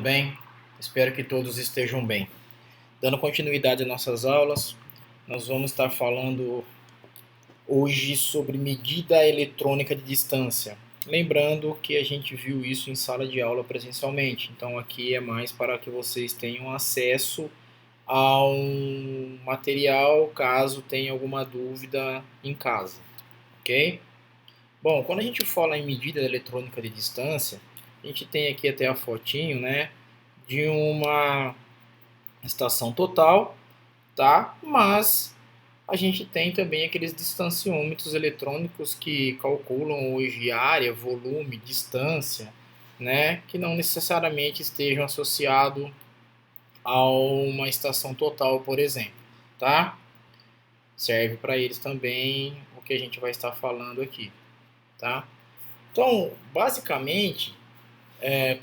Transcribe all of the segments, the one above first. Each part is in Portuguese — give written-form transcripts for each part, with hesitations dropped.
Bem, espero que todos estejam bem. Dando continuidade às nossas aulas, nós vamos estar falando hoje sobre medida eletrônica de distância. Lembrando que a gente viu isso em sala de aula presencialmente, então aqui é mais para que vocês tenham acesso a um material caso tenha alguma dúvida em casa, ok? Bom, quando a gente fala em medida eletrônica de distância, a gente tem aqui até a fotinho, né, de uma estação total, tá? Mas a gente tem também aqueles distanciômetros eletrônicos que calculam hoje área, volume, distância, né? Que não necessariamente estejam associados a uma estação total, por exemplo, tá? Serve para eles também o que a gente vai estar falando aqui, tá? Então, basicamente,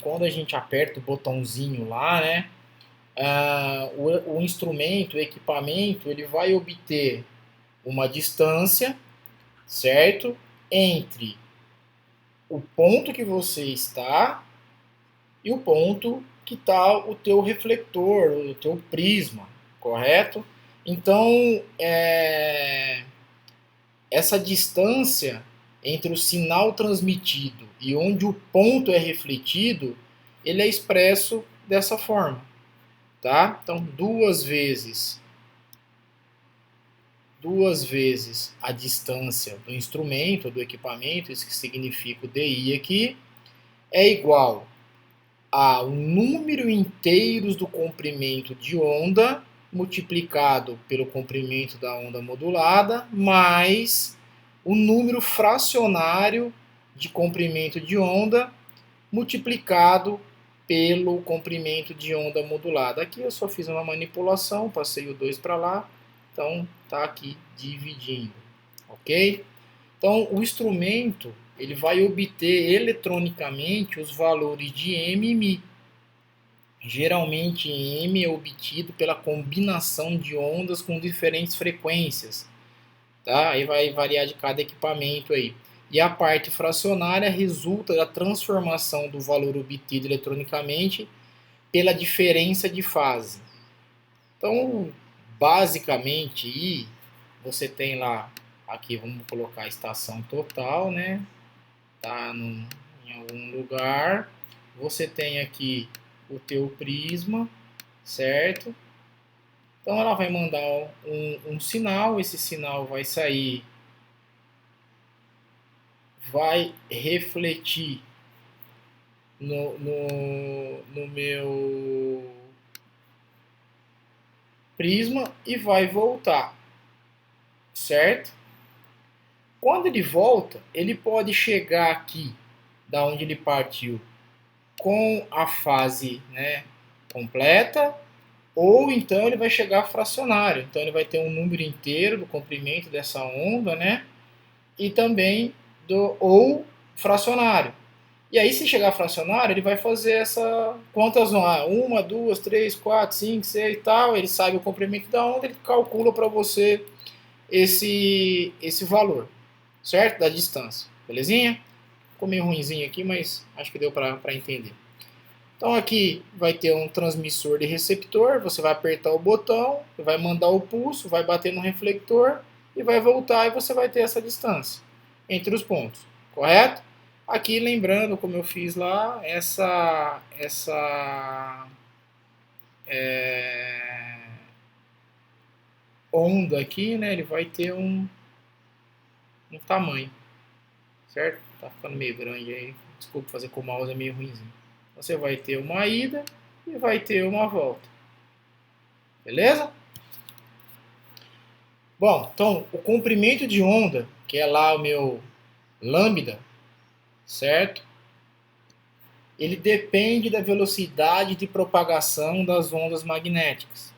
quando a gente aperta o botãozinho lá, né? O instrumento, o equipamento, ele vai obter uma distância, certo? Entre o ponto que você está e o ponto que está o teu refletor, o teu prisma, correto? Então, essa distância entre o sinal transmitido e onde o ponto é refletido, ele é expresso dessa forma, tá? Então, duas vezes a distância do instrumento, do equipamento, isso que significa o DI aqui, é igual ao número inteiros do comprimento de onda multiplicado pelo comprimento da onda modulada mais o número fracionário de comprimento de onda multiplicado pelo comprimento de onda modulada. Aqui eu só fiz uma manipulação, passei o 2 para lá, então está aqui dividindo, ok? Então o instrumento ele vai obter eletronicamente os valores de M e Mi. Geralmente M é obtido pela combinação de ondas com diferentes frequências, tá? Aí vai variar de cada equipamento aí. E a parte fracionária resulta da transformação do valor obtido eletronicamente pela diferença de fase. Então, basicamente, I, você tem lá, aqui vamos colocar a estação total, né? Tá em algum lugar. Você tem aqui o teu prisma, certo? Então ela vai mandar um sinal, esse sinal vai sair, vai refletir no meu prisma e vai voltar, certo? Quando ele volta, ele pode chegar aqui, da onde ele partiu, com a fase, né, completa, ou então ele vai chegar fracionário. Então ele vai ter um número inteiro do comprimento dessa onda, né, e também ou fracionário. E aí, se chegar fracionário, ele vai fazer essa quantas ondas? Uma, duas, três, quatro, cinco, seis e tal. Ele sabe o comprimento da onda, ele calcula para você esse valor, certo? Da distância, belezinha? Ficou meio ruimzinho aqui, mas acho que deu para entender. Então aqui vai ter um transmissor e receptor, você vai apertar o botão, vai mandar o pulso, vai bater no reflector e vai voltar e você vai ter essa distância entre os pontos, correto? Aqui lembrando, como eu fiz lá, essa onda aqui, né, ele vai ter um tamanho, certo? Tá ficando meio grande aí, desculpa fazer com o mouse, é meio ruimzinho. Você vai ter uma ida e vai ter uma volta, beleza? Bom, então o comprimento de onda, que é lá o meu lambda, certo? Ele depende da velocidade de propagação das ondas magnéticas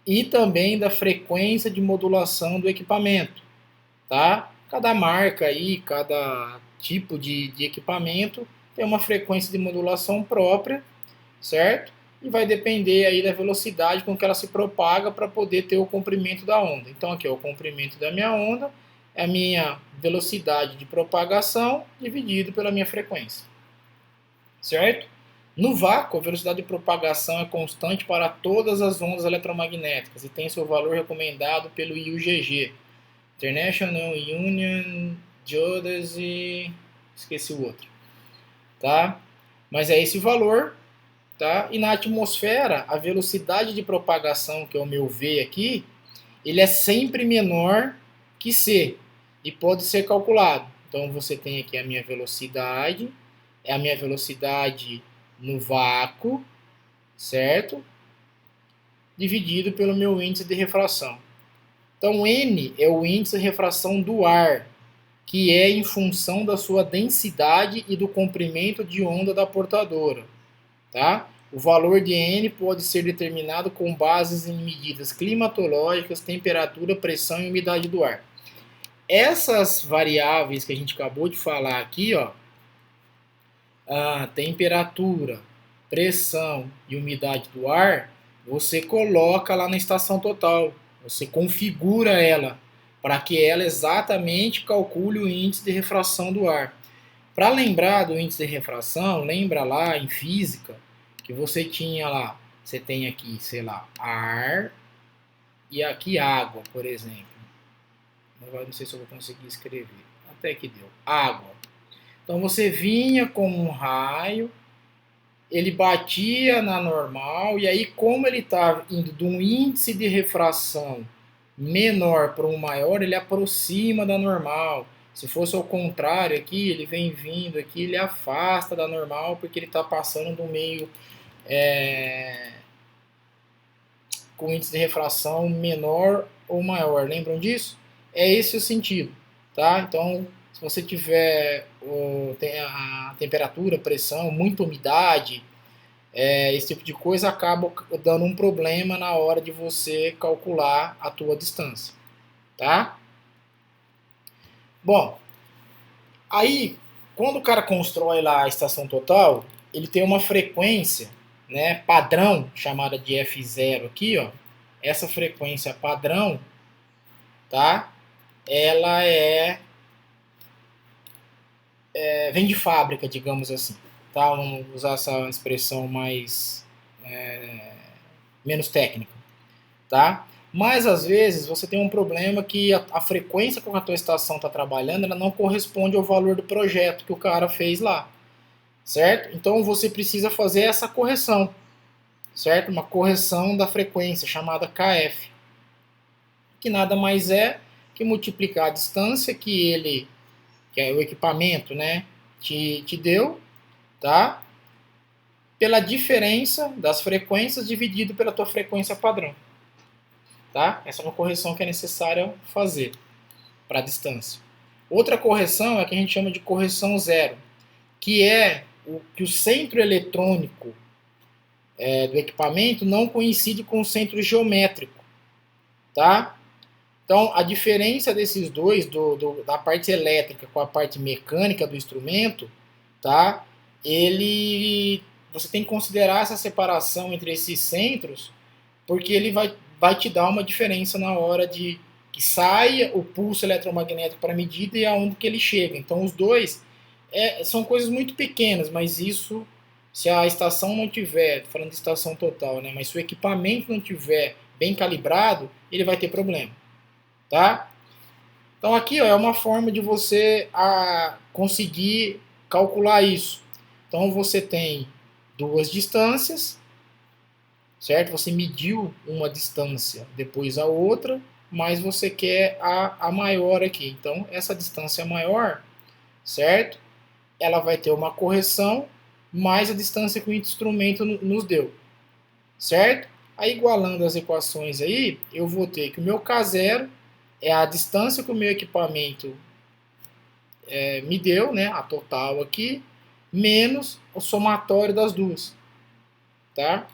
e também da frequência de modulação do equipamento, tá? Cada marca aí, cada tipo de equipamento tem uma frequência de modulação própria, certo? E vai depender aí da velocidade com que ela se propaga para poder ter o comprimento da onda. Então aqui é o comprimento da minha onda, é a minha velocidade de propagação dividido pela minha frequência, certo? No vácuo, a velocidade de propagação é constante para todas as ondas eletromagnéticas e tem seu valor recomendado pelo IUGG, International Union Geodesy, esqueci o outro, tá? Mas é esse valor, tá? E na atmosfera, a velocidade de propagação, que é o meu V aqui, ele é sempre menor que C e pode ser calculado. Então você tem aqui a minha velocidade, é a minha velocidade no vácuo, certo? Dividido pelo meu índice de refração. Então N é o índice de refração do ar, que é em função da sua densidade e do comprimento de onda da portadora, tá? O valor de N pode ser determinado com bases em medidas climatológicas, temperatura, pressão e umidade do ar. Essas variáveis que a gente acabou de falar aqui, ó, a temperatura, pressão e umidade do ar, você coloca lá na estação total. Você configura ela para que ela exatamente calcule o índice de refração do ar. Para lembrar do índice de refração, lembra lá em física que você tinha lá, você tem aqui, sei lá, ar e aqui água, por exemplo. Não sei se eu vou conseguir escrever. Até que deu. Água. Então você vinha com um raio, ele batia na normal, e aí como ele estava indo de um índice de refração menor para um maior, ele aproxima da normal. Se fosse ao contrário aqui, ele vem vindo aqui, ele afasta da normal, porque ele está passando do meio com índice de refração menor ou maior. Lembram disso? É esse o sentido, tá? Então, se você tiver a temperatura, pressão, muita umidade, esse tipo de coisa acaba dando um problema na hora de você calcular a tua distância, tá? Bom, aí quando o cara constrói lá a estação total, ele tem uma frequência, né, padrão chamada de F0 aqui, ó. Essa frequência padrão, tá? Ela vem de fábrica, digamos assim, tá? Vamos usar essa expressão mais menos técnica, tá? Mas às vezes você tem um problema que a frequência com que a tua estação está trabalhando, ela não corresponde ao valor do projeto que o cara fez lá, certo? Então você precisa fazer essa correção, certo? Uma correção da frequência chamada KF, que nada mais é que multiplicar a distância que é o equipamento, né, te deu, tá? Pela diferença das frequências dividido pela tua frequência padrão. Tá? Essa é uma correção que é necessária fazer para a distância. Outra correção é a que a gente chama de correção zero, que é que o centro eletrônico do equipamento não coincide com o centro geométrico. Tá? Então, a diferença desses dois, da parte elétrica com a parte mecânica do instrumento, tá? Você tem que considerar essa separação entre esses centros, porque ele vai te dar uma diferença na hora de que saia o pulso eletromagnético para a medida e aonde que ele chega. Então, os dois são coisas muito pequenas, mas isso, se a estação não tiver, falando de estação total, né, mas se o equipamento não tiver bem calibrado, ele vai ter problema. Tá? Então aqui ó, é uma forma de você conseguir calcular isso. Então você tem duas distâncias, certo? Você mediu uma distância, depois a outra, mas você quer a maior aqui. Então essa distância maior, certo? Ela vai ter uma correção mais a distância que o instrumento nos deu, certo? Aí igualando as equações aí, eu vou ter que o meu K0 é a distância que o meu equipamento me deu, né, a total aqui, menos o somatório das duas. Tá?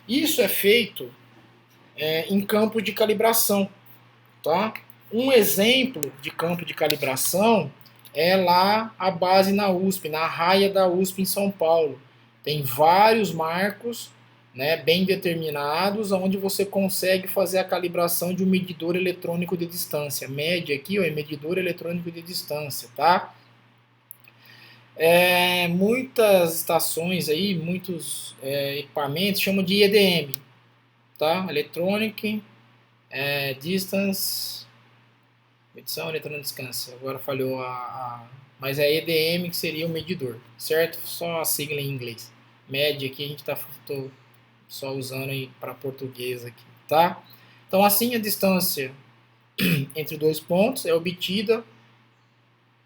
Isso é feito em campo de calibração. Tá? Um exemplo de campo de calibração é lá a base na USP, na raia da USP em São Paulo. Tem vários marcos, né, bem determinados, onde você consegue fazer a calibração de um medidor eletrônico de distância. Média aqui ó, é medidor eletrônico de distância, tá? Muitas estações aí, muitos equipamentos chamam de EDM, tá? Electronic Distance, medição eletrônica de distância. Agora falhou mas é EDM que seria o medidor, certo? Só a sigla em inglês. Média aqui a gente está só usando aí para português aqui, tá? Então assim a distância entre dois pontos é obtida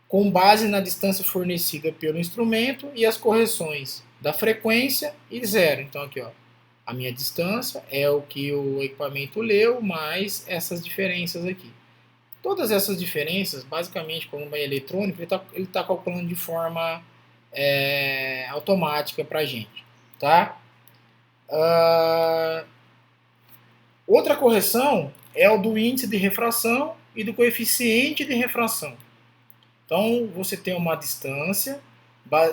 com base na distância fornecida pelo instrumento e as correções da frequência e zero. Então aqui, ó, a minha distância é o que o equipamento leu mais essas diferenças aqui. Todas essas diferenças, basicamente, como é eletrônico, ele tá calculando de forma automática para a gente, tá? Outra correção é o do índice de refração e do coeficiente de refração. Então, você tem uma distância,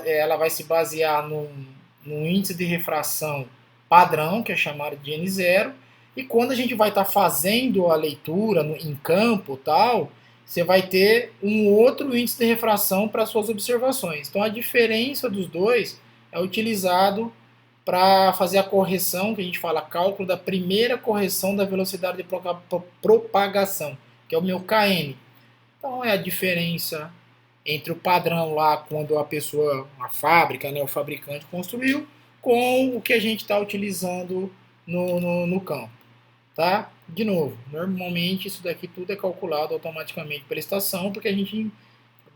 ela vai se basear num índice de refração padrão, que é chamado de N0, e quando a gente vai estar fazendo a leitura em campo tal, você vai ter um outro índice de refração para suas observações. Então, a diferença dos dois é utilizado para fazer a correção, que a gente fala cálculo da primeira correção da velocidade de propagação, que é o meu km. Então, é a diferença entre o padrão lá quando a fábrica, né, o fabricante construiu, com o que a gente está utilizando no campo, tá? De novo, normalmente isso daqui tudo é calculado automaticamente pela estação, porque a gente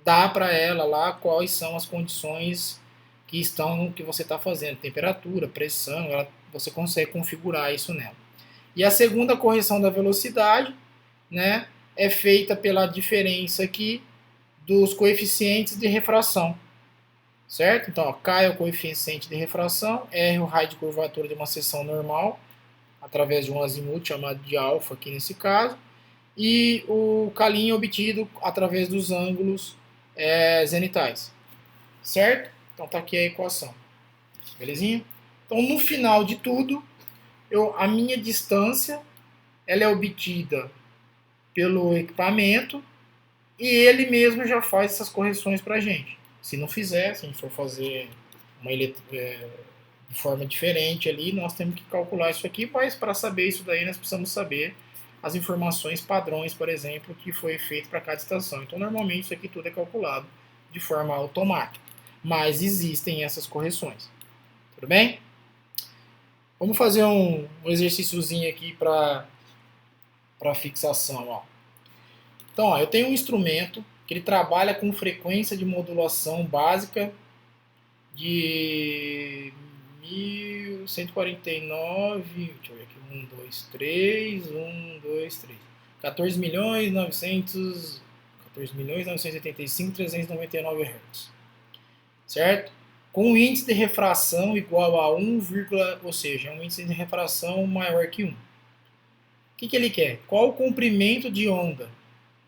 dá para ela lá quais são as condições que estão no que você está fazendo, temperatura, pressão, você consegue configurar isso nela. E a segunda correção da velocidade, né, é feita pela diferença aqui dos coeficientes de refração, certo? Então, ó, K é o coeficiente de refração, R é o raio de curvatura de uma seção normal, através de um azimuth chamado de alfa aqui nesse caso, e o K' obtido através dos ângulos zenitais, certo? Então tá aqui a equação, belezinha? Então no final de tudo, a minha distância ela é obtida pelo equipamento e ele mesmo já faz essas correções para a gente. Se não fizer, se a gente for fazer de forma diferente ali, nós temos que calcular isso aqui, mas para saber isso daí nós precisamos saber as informações padrões, por exemplo, que foi feito para cada estação. Então normalmente isso aqui tudo é calculado de forma automática, mas existem essas correções. Tudo bem? Vamos fazer um exercíciozinho aqui para fixação. Ó. Então, ó, eu tenho um instrumento que ele trabalha com frequência de modulação básica de 1149, deixa eu ver aqui, 1, 2, 3, 1, 2, 3, 14.985.399 Hz, certo? Com um índice de refração igual a 1, ou seja, um índice de refração maior que 1. O que ele quer? Qual o comprimento de onda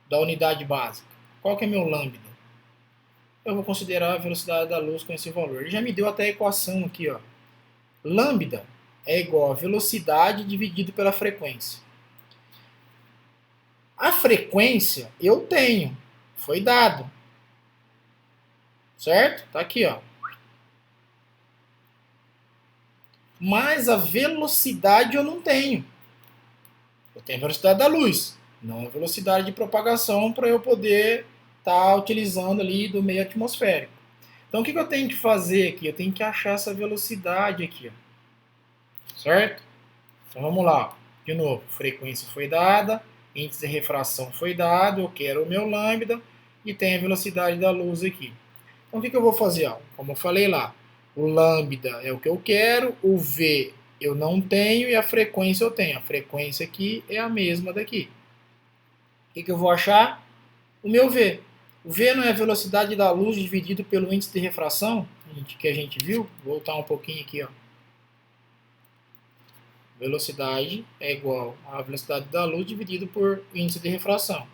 da unidade básica? Qual que é meu lambda? Eu vou considerar a velocidade da luz com esse valor. Ele já me deu até a equação aqui, ó. Lambda é igual a velocidade dividido pela frequência. A frequência eu tenho, foi dado. Certo? Tá aqui, ó. Mas a velocidade eu não tenho. Eu tenho a velocidade da luz, não a velocidade de propagação para eu poder estar utilizando ali do meio atmosférico. Então o que eu tenho que fazer aqui? Eu tenho que achar essa velocidade aqui, ó. Certo? Então vamos lá. De novo, frequência foi dada, índice de refração foi dado, eu quero o meu lambda e tem a velocidade da luz aqui. Então o que eu vou fazer? Ó? Como eu falei lá, o lambda é o que eu quero, o V eu não tenho e a frequência eu tenho. A frequência aqui é a mesma daqui. O que eu vou achar? O meu V. O V não é a velocidade da luz dividido pelo índice de refração, que a gente viu? Vou voltar um pouquinho aqui, ó. Velocidade é igual à velocidade da luz dividido por índice de refração.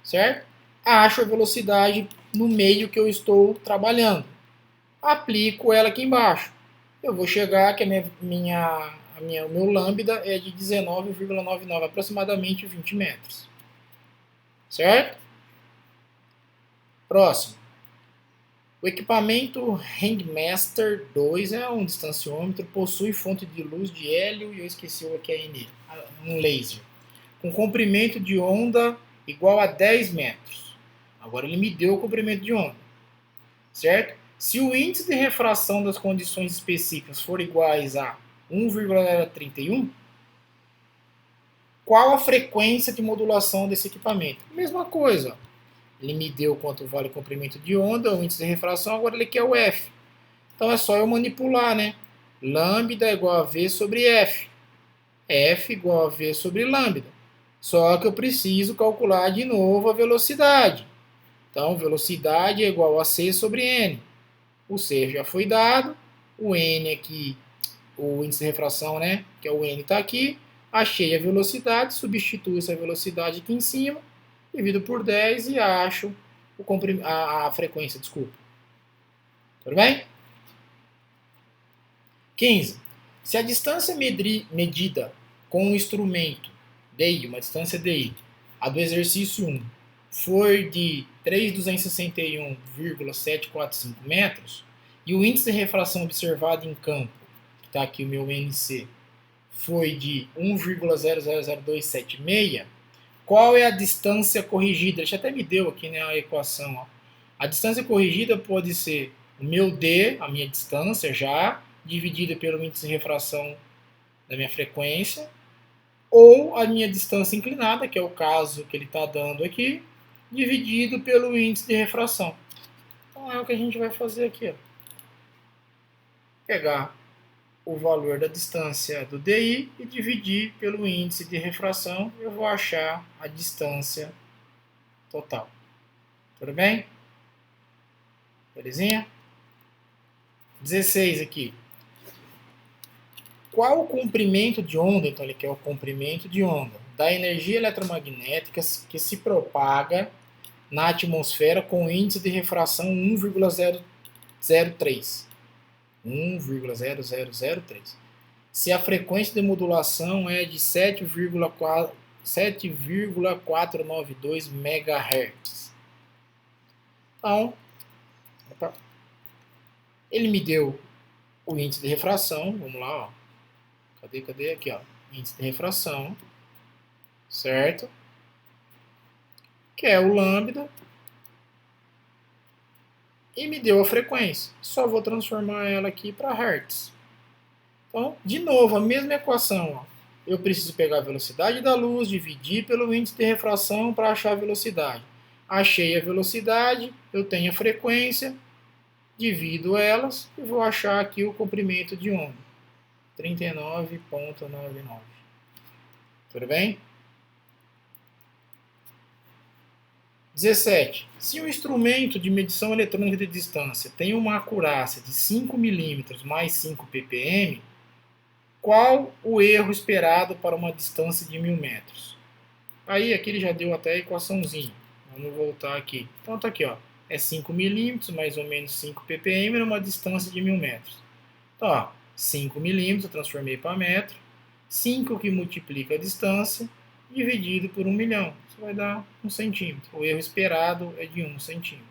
Certo? Acho a velocidade no meio que eu estou trabalhando. Aplico ela aqui embaixo. Eu vou chegar que o meu lambda é de 19,99, aproximadamente 20 metros. Certo? Próximo. O equipamento Handmaster 2 é um distanciômetro, possui fonte de luz de hélio e eu esqueci o que é nele, um laser, com comprimento de onda igual a 10 metros. Agora ele me deu o comprimento de onda, certo? Se o índice de refração das condições específicas for iguais a 1,31, qual a frequência de modulação desse equipamento? Mesma coisa. Ele me deu quanto vale o comprimento de onda, o índice de refração, agora ele quer o F. Então é só eu manipular, né? Lambda é igual a V sobre F. F igual a V sobre lambda. Só que eu preciso calcular de novo a velocidade. Então, velocidade é igual a C sobre N. O C já foi dado. O N aqui, o índice de refração, né? Que é o N está aqui. Achei a velocidade, substituo essa velocidade aqui em cima, divido por 10 e acho a frequência, desculpa. Tudo bem? 15. Se a distância medida com um instrumento DI, uma distância DI, a do exercício 1, for de 3.261,745 metros, e o índice de refração observado em campo, que está aqui o meu NC, foi de 1,000276, qual é a distância corrigida? Ele até me deu aqui, né, a equação. Ó. A distância corrigida pode ser o meu D, a minha distância já, dividida pelo índice de refração da minha frequência, ou a minha distância inclinada, que é o caso que ele está dando aqui, dividido pelo índice de refração. Então é o que a gente vai fazer aqui. Ó. Pegar o valor da distância do DI e dividir pelo índice de refração, eu vou achar a distância total. Tudo bem? Belezinha? 16 aqui. Qual o comprimento de onda, então ele quer o comprimento de onda, da energia eletromagnética que se propaga na atmosfera com índice de refração 1,003. 1,0003. Se a frequência de modulação é de 7,492 MHz. Então, ele me deu o índice de refração, vamos lá, ó. Cadê? Aqui, ó. Índice de refração, certo? Que é o lambda. E me deu a frequência. Só vou transformar ela aqui para Hertz. Então, de novo, a mesma equação. Ó. Eu preciso pegar a velocidade da luz, dividir pelo índice de refração para achar a velocidade. Achei a velocidade, eu tenho a frequência, divido elas e vou achar aqui o comprimento de onda. 39,99. Tudo bem? 17. Se um instrumento de medição eletrônica de distância tem uma acurácia de 5 milímetros mais 5 ppm, qual o erro esperado para uma distância de 1000 metros? Aí aqui ele já deu até a equaçãozinha. Vamos voltar aqui. Então tá aqui, ó. É 5 milímetros, mais ou menos 5 ppm, numa distância de 1000 metros. Então, ó, 5 milímetros, eu transformei para metro. 5 que multiplica a distância, dividido por 1 milhão. Isso vai dar 1 centímetro. O erro esperado é de 1 centímetro.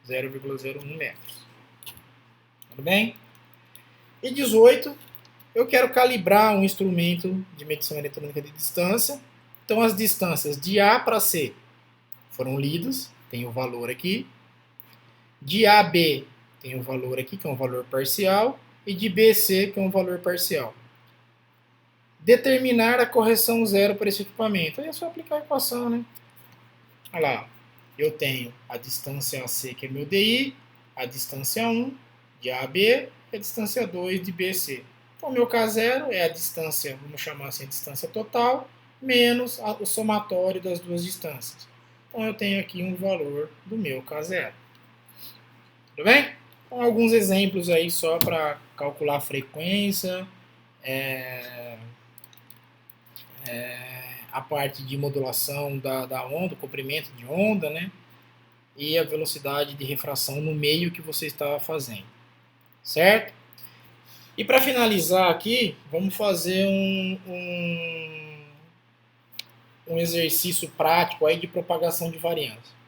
0,01 metros. Tudo bem? E 18, eu quero calibrar um instrumento de medição eletrônica de distância. Então, as distâncias de A para C foram lidas, tem o valor aqui. De A a B tem o valor aqui, que é um valor parcial. E de B a C, que é um valor parcial. Determinar a correção zero para esse equipamento. Aí é só aplicar a equação, né? Olha lá, eu tenho a distância AC, que é meu DI, a distância 1 de A a B e a distância 2 de B a C. Então, meu K0 é a distância, vamos chamar assim, a distância total, menos o somatório das duas distâncias. Então, eu tenho aqui um valor do meu K0. Tudo bem? Então, alguns exemplos aí só para calcular a frequência, a parte de modulação da onda, o comprimento de onda, né? E a velocidade de refração no meio que você estava fazendo. Certo? E para finalizar aqui, vamos fazer um exercício prático aí de propagação de variância.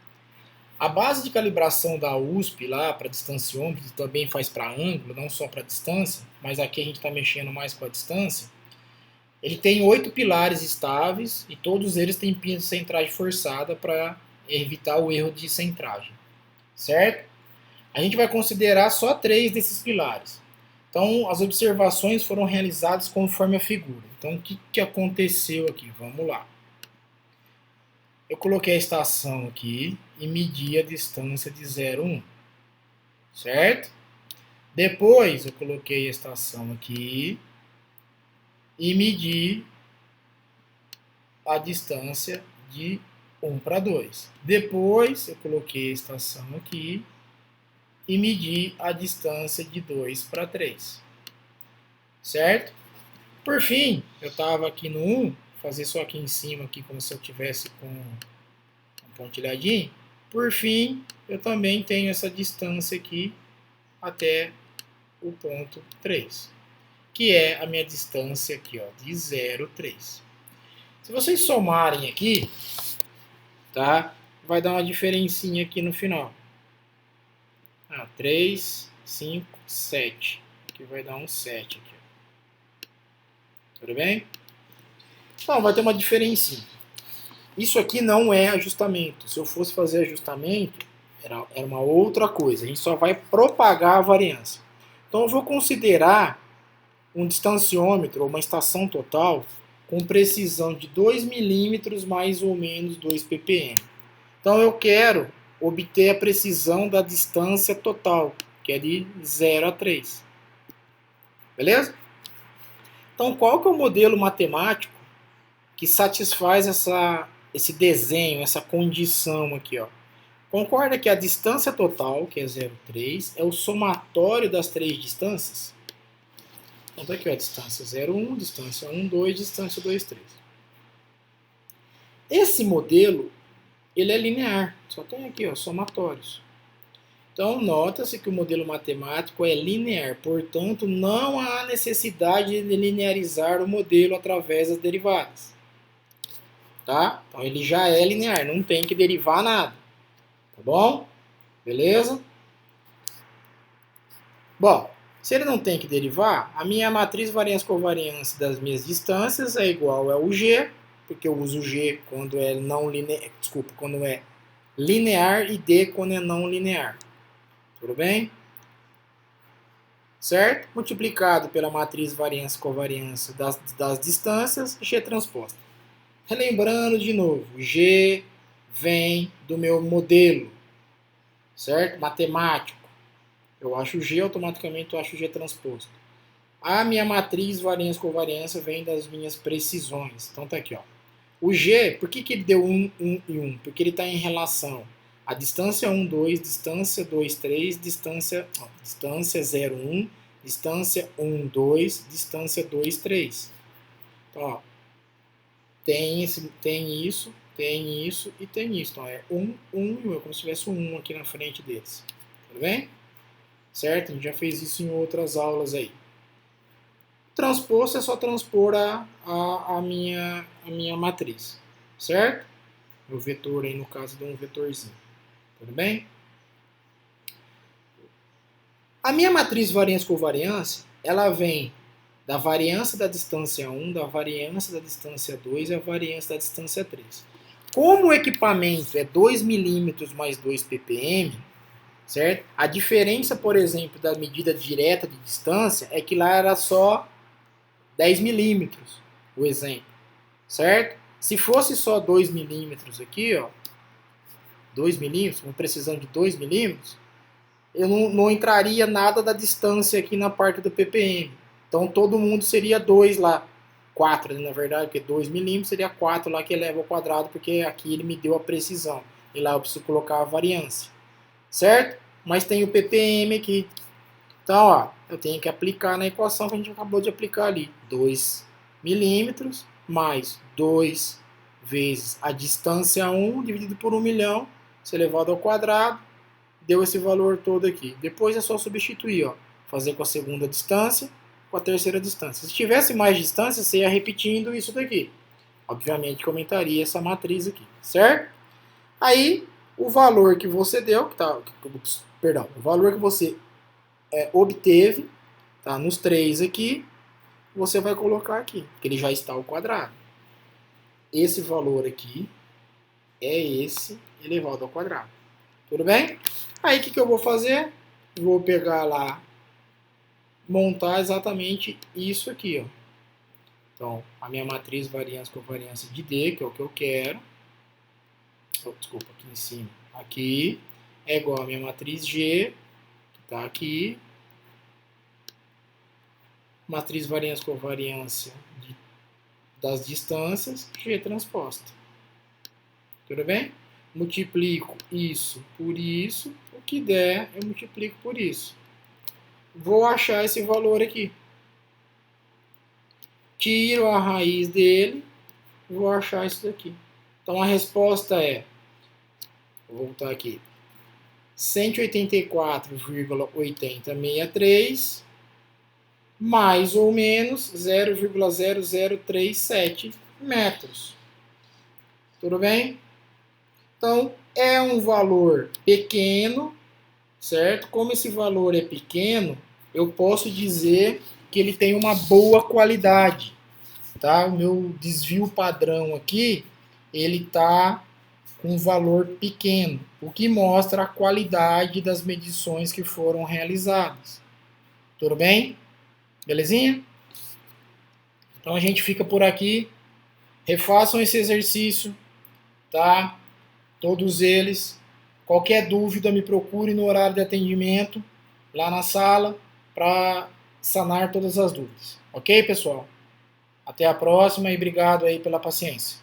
A base de calibração da USP lá para distanciômetro também faz para ângulo, não só para distância, mas aqui a gente está mexendo mais com a distância. Ele tem 8 pilares estáveis e todos eles têm pino de centragem forçada para evitar o erro de centragem, certo? A gente vai considerar só 3 desses pilares. Então, as observações foram realizadas conforme a figura. Então, o que aconteceu aqui? Vamos lá. Eu coloquei a estação aqui e medi a distância de 0,1, certo? Depois, eu coloquei a estação aqui e medi a distância de 1 para 2. Depois, eu coloquei a estação aqui e medi a distância de 2 para 3. Certo? Por fim, eu estava aqui no 1, fazer só aqui em cima, aqui, como se eu tivesse com um pontilhadinho. Por fim, eu também tenho essa distância aqui até o ponto 3, que é a minha distância aqui, ó, de 0,3. Se vocês somarem aqui, tá? Vai dar uma diferencinha aqui no final. 3, 5, 7. Aqui vai dar um 7 aqui. Tudo bem? Então, vai ter uma diferencinha. Isso aqui não é ajustamento. Se eu fosse fazer ajustamento, era uma outra coisa. A gente só vai propagar a variância. Então, eu vou considerar um distanciômetro, ou uma estação total, com precisão de 2 milímetros mais ou menos 2 ppm. Então, eu quero obter a precisão da distância total, que é de 0 a 3. Beleza? Então, qual que é o modelo matemático que satisfaz esse desenho, essa condição aqui, ó? Concorda que a distância total, que é 0,3, é o somatório das 3 distâncias? Então, tá aqui, ó, distância 0,1, distância 1,2, distância 2,3. Esse modelo, ele é linear, só tem aqui, ó, somatórios. Então, nota-se que o modelo matemático é linear, portanto, não há necessidade de linearizar o modelo através das derivadas. Tá? Então, ele já é linear, não tem que derivar nada. Tá bom? Beleza? Bom, se ele não tem que derivar, a minha matriz variância-covariância das minhas distâncias é igual ao G, porque eu uso G quando é não linear, quando é linear e D quando é não linear. Tudo bem? Certo? Multiplicado pela matriz variância-covariância das distâncias, G transposta. Relembrando de novo, G vem do meu modelo, certo? Matemático. Eu acho G, automaticamente eu acho G transposto. A minha matriz variância-covariância vem das minhas precisões. Então tá aqui, ó. O G, por que ele deu 1, 1 e 1? Porque ele está em relação a distância 1, 2, distância 2, 3, distância 0, 1, distância 1, 2, distância 2, 3. Então, ó, tem isso e tem isso. Então, é 1, 1 e 1. É como se tivesse um 1 aqui na frente deles. Tudo bem? Certo? A gente já fez isso em outras aulas aí. Transposto é só transpor a minha matriz. Certo? O vetor aí, no caso, de um vetorzinho. Tudo bem? A minha matriz variância-covariância, ela vem da variância da distância 1, da variância da distância 2 e a variância da distância 3. Como o equipamento é 2 milímetros mais 2 ppm, certo? A diferença, por exemplo, da medida direta de distância é que lá era só 10 milímetros, o exemplo, certo? Se fosse só 2 milímetros aqui, ó, 2 milímetros, com precisão de 2 milímetros, eu não entraria nada da distância aqui na parte do ppm. Então todo mundo seria 2 lá. 4, na verdade, porque 2 milímetros seria 4 lá que eleva ao quadrado, porque aqui ele me deu a precisão. E lá eu preciso colocar a variância. Certo? Mas tem o ppm aqui. Então, ó, eu tenho que aplicar na equação que a gente acabou de aplicar ali. 2 milímetros mais 2 vezes a distância 1 dividido por 1 milhão, isso elevado ao quadrado, deu esse valor todo aqui. Depois é só substituir, ó, fazer com a segunda distância, com a terceira distância. Se tivesse mais distância, você ia repetindo isso daqui. Obviamente que aumentaria essa matriz aqui, certo? Aí, o valor que você deu, perdão, o valor que você obteve, tá, nos 3 aqui, você vai colocar aqui, que ele já está ao quadrado. Esse valor aqui é esse elevado ao quadrado. Tudo bem? Aí o que eu vou fazer? Vou pegar lá, montar exatamente isso aqui, ó. Então, a minha matriz variância covariância de D, que é o que eu quero. Desculpa, aqui em cima. Aqui é igual a minha matriz G, que está aqui. Matriz variância covariância das distâncias, G transposta. Tudo bem? Multiplico isso por isso, o que der eu multiplico por isso. Vou achar esse valor aqui. Tiro a raiz dele, vou achar isso daqui. Então a resposta é, vou voltar aqui, 184,8063 mais ou menos 0,0037 metros. Tudo bem? Então, é um valor pequeno, certo? Como esse valor é pequeno, eu posso dizer que ele tem uma boa qualidade, tá? O meu desvio padrão aqui, ele está com um valor pequeno, o que mostra a qualidade das medições que foram realizadas. Tudo bem? Belezinha? Então a gente fica por aqui. Refaçam esse exercício, tá? Todos eles. Qualquer dúvida, me procure no horário de atendimento, lá na sala, para sanar todas as dúvidas. Ok, pessoal? Até a próxima e obrigado aí pela paciência.